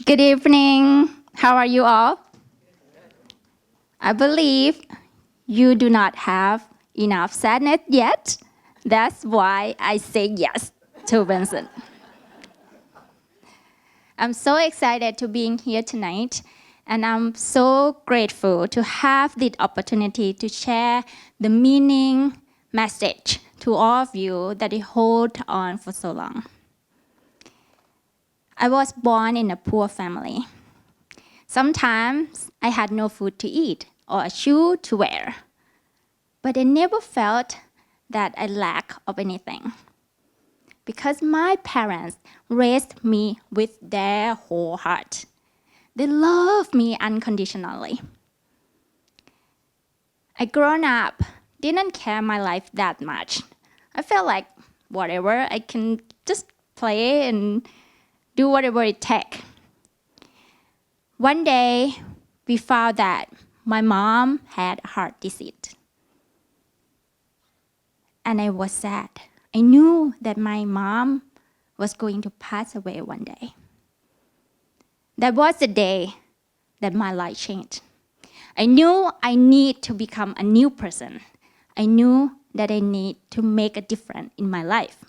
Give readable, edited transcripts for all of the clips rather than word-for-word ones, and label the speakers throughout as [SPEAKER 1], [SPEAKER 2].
[SPEAKER 1] Good evening. How are you all? I believe you do not have enough sadness yet. That's why I say yes to Vincent. I'm so excited to be here tonight, and I'm so grateful to have the opportunity to share the meaning message to all of you that I hold on for so long. I was born in a poor family. Sometimes I had no food to eat or a shoe to wear, but I never felt that I lacked of anything because my parents raised me with their whole heart. They loved me unconditionally. I grown up, didn't care my life that much. I felt like whatever, I can just play and do whatever it takes. One day, we found that my mom had heart disease. And I was sad. I knew that my mom was going to pass away one day. That was the day that my life changed. I knew I need to become a new person. I knew that I need to make a difference in my life.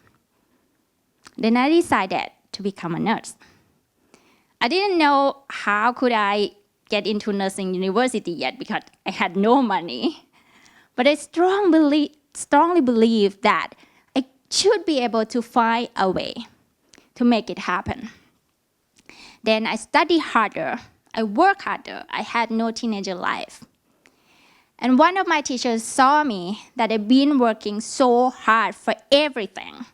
[SPEAKER 1] Then I decided to become a nurse. I didn't know how could I get into nursing university yet because I had no money. But I strongly believe that I should be able to find a way to make it happen. Then I studied harder. I worked harder. I had no teenager life. And one of my teachers saw me that I've been working so hard for everything.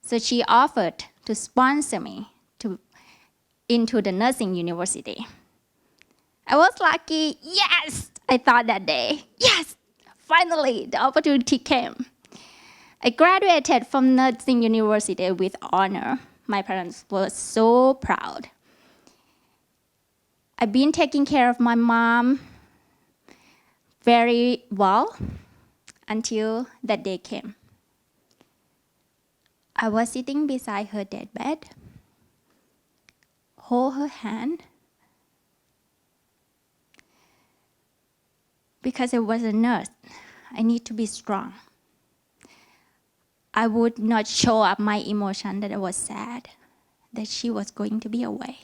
[SPEAKER 1] So she offered to sponsor me into the nursing university. I was lucky. Yes, I thought that day. Yes, finally, the opportunity came. I graduated from nursing university with honor. My parents were so proud. I've been taking care of my mom very well until that day came. I was sitting beside her deathbed, hold her hand, because I was a nurse. I need to be strong. I would not show up my emotion that I was sad, that she was going to be away.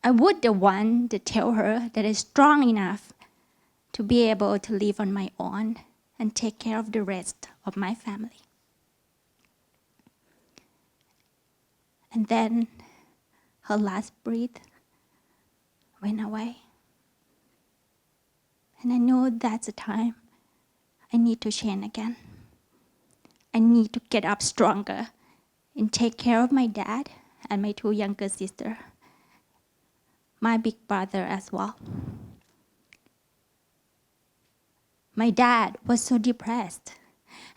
[SPEAKER 1] I would the one to tell her that I'm strong enough to be able to live on my own and take care of the rest of my family. And then her last breath went away. And I know that's the time I need to change again. I need to get up stronger and take care of my dad and my two younger sisters, my big brother as well. My dad was so depressed,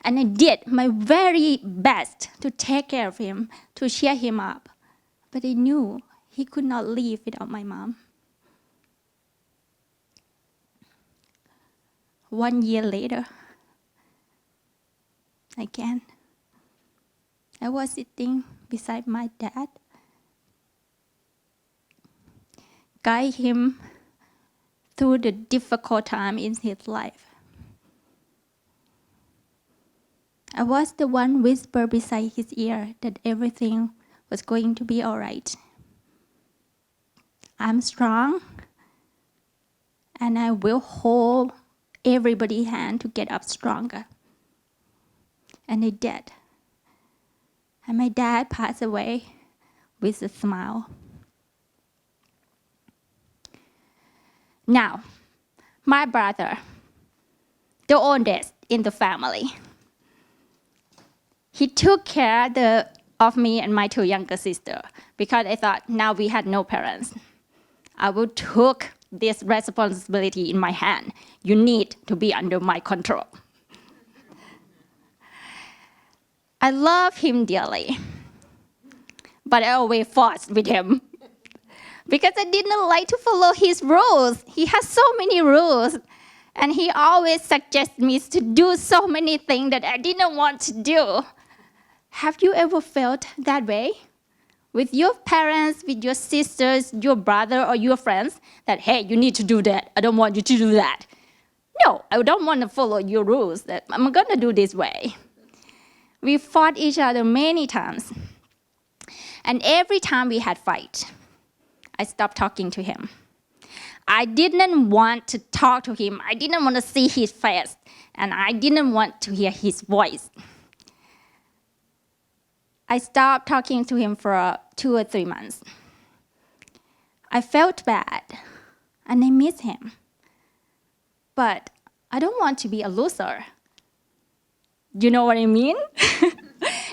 [SPEAKER 1] and I did my very best to take care of him, to cheer him up. But I knew he could not live without my mom. 1 year later, again, I was sitting beside my dad, guide him through the difficult time in his life. I was the one whisper beside his ear that everything was going to be all right. I'm strong, and I will hold everybody's hand to get up stronger. And I did. And my dad passed away with a smile. Now, my brother, the oldest in the family, he took care of me and my two younger sisters because I thought now we had no parents. I will take this responsibility in my hand. You need to be under my control. I love him dearly, but I always fought with him because I didn't like to follow his rules. He has so many rules, and he always suggests me to do so many things that I didn't want to do. Have you ever felt that way? with your parents, with your sisters, your brother, or your friends that, hey, you need to do that. I don't want you to do that. No, I don't want to follow your rules that I'm going to do this way. We fought each other many times. And every time we had fight, I stopped talking to him. I didn't want to talk to him. I didn't want to see his face. And I didn't want to hear his voice. I stopped talking to him for 2 or 3 months. I felt bad, and I miss him. But I don't want to be a loser. You know what I mean?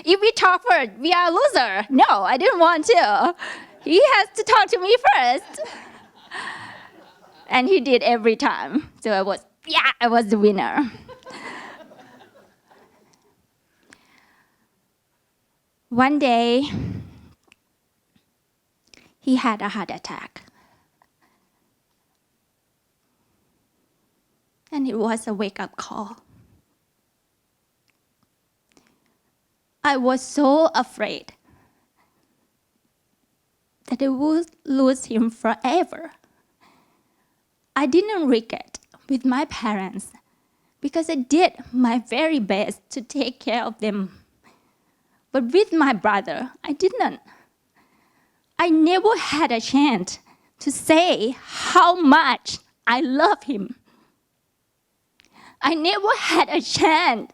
[SPEAKER 1] If we talk first, we are a loser. No, I didn't want to. He has to talk to me first. And he did every time. So I was the winner. One day, he had a heart attack. And it was a wake-up call. I was so afraid that I would lose him forever. I didn't regret with my parents because I did my very best to take care of them. But with my brother, I didn't. I never had a chance to say how much I love him. I never had a chance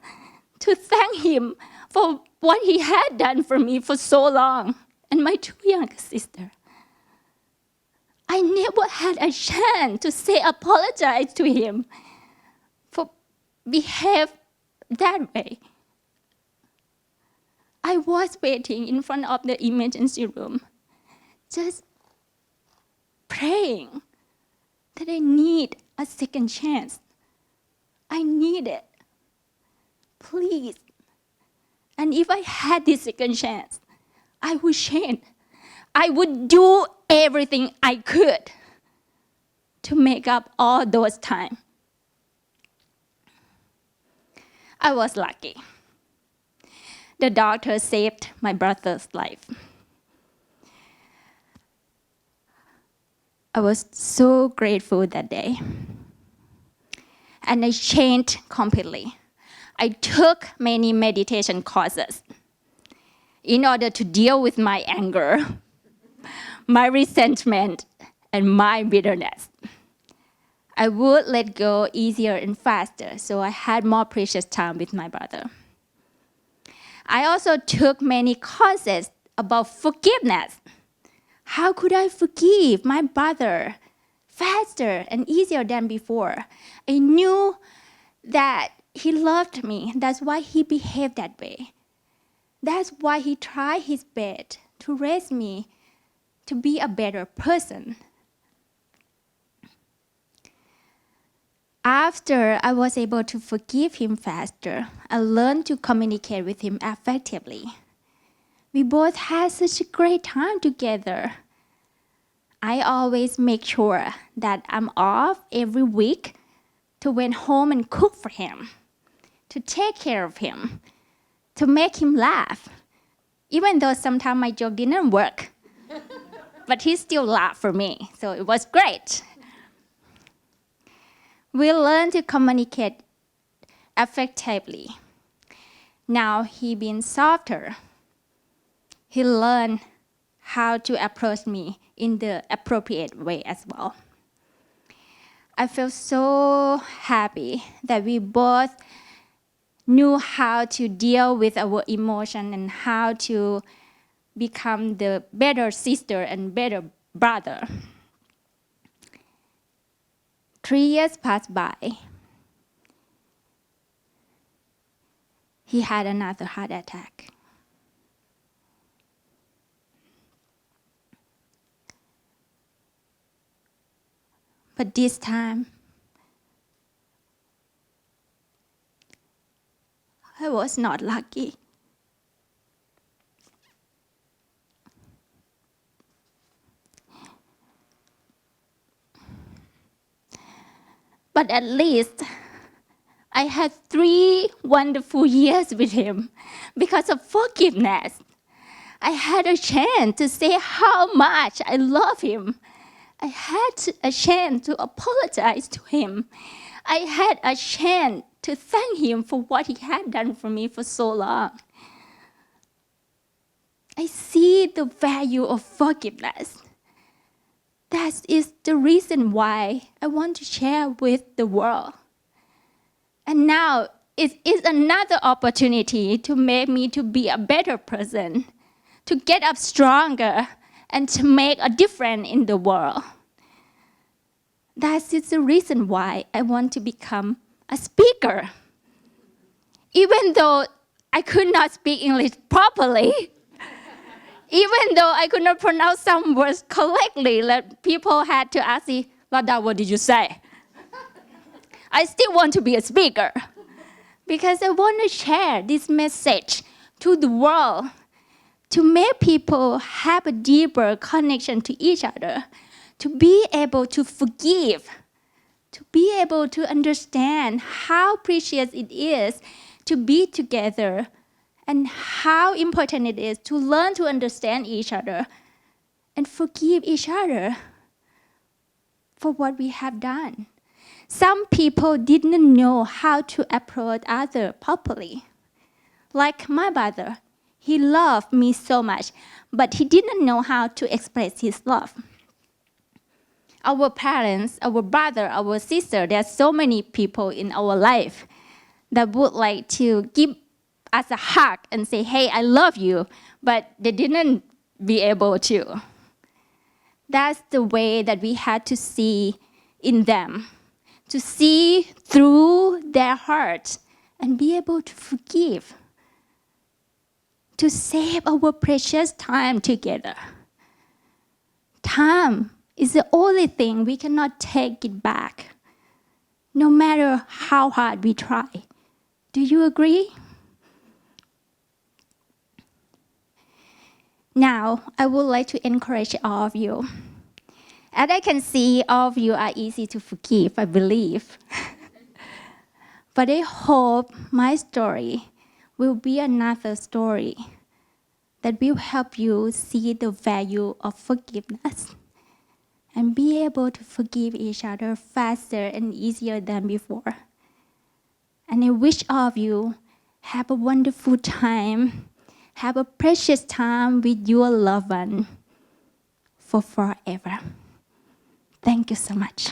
[SPEAKER 1] to thank him for what he had done for me for so long, and my 2 younger sisters. I never had a chance to say apologize to him for behave that way. I was waiting in front of the emergency room, just praying that I need a second chance. I need it. Please. And if I had this second chance, I would change. I would do everything I could to make up all those times. I was lucky. The doctor saved my brother's life. I was so grateful that day. And I changed completely. I took many meditation courses in order to deal with my anger, my resentment, and my bitterness. I would let go easier and faster, so I had more precious time with my brother. I also took many courses about forgiveness. How could I forgive my brother faster and easier than before? I knew that he loved me. That's why he behaved that way. That's why he tried his best to raise me to be a better person. After I was able to forgive him faster, I learned to communicate with him effectively. We both had such a great time together. I always make sure that I'm off every week to went home and cook for him, to take care of him, to make him laugh. Even though sometimes my joke didn't work, but he still laughed for me, so it was great. We learned to communicate effectively. Now he been softer. He learned how to approach me in the appropriate way as well. I feel so happy that we both knew how to deal with our emotion and how to become the better sister and better brother. 3 years passed by. He had another heart attack. But this time, I was not lucky. But at least I had 3 wonderful years with him because of forgiveness. I had a chance to say how much I love him. I had a chance to apologize to him. I had a chance to thank him for what he had done for me for so long. I see the value of forgiveness. That is the reason why I want to share with the world. And now it is another opportunity to make me to be a better person, to get up stronger, and to make a difference in the world. That is the reason why I want to become a speaker. Even though I could not speak English properly, even though I could not pronounce some words correctly, that people had to ask me, Ladda, what did you say? I still want to be a speaker because I want to share this message to the world to make people have a deeper connection to each other, to be able to forgive, to be able to understand how precious it is to be together and how important it is to learn to understand each other and forgive each other for what we have done. Some people didn't know how to approach others properly. Like my brother, he loved me so much, but he didn't know how to express his love. Our parents, our brother, our sister, there are so many people in our life that would like to give us a hug and say, hey, I love you, but they didn't be able to. That's the way that we had to see in them, to see through their hearts and be able to forgive, to save our precious time together. Time is the only thing we cannot take it back, no matter how hard we try. Do you agree? Now, I would like to encourage all of you. As I can see, all of you are easy to forgive, I believe. But I hope my story will be another story that will help you see the value of forgiveness and be able to forgive each other faster and easier than before. And I wish all of you have a wonderful time, have a precious time with your loved one for forever. Thank you so much.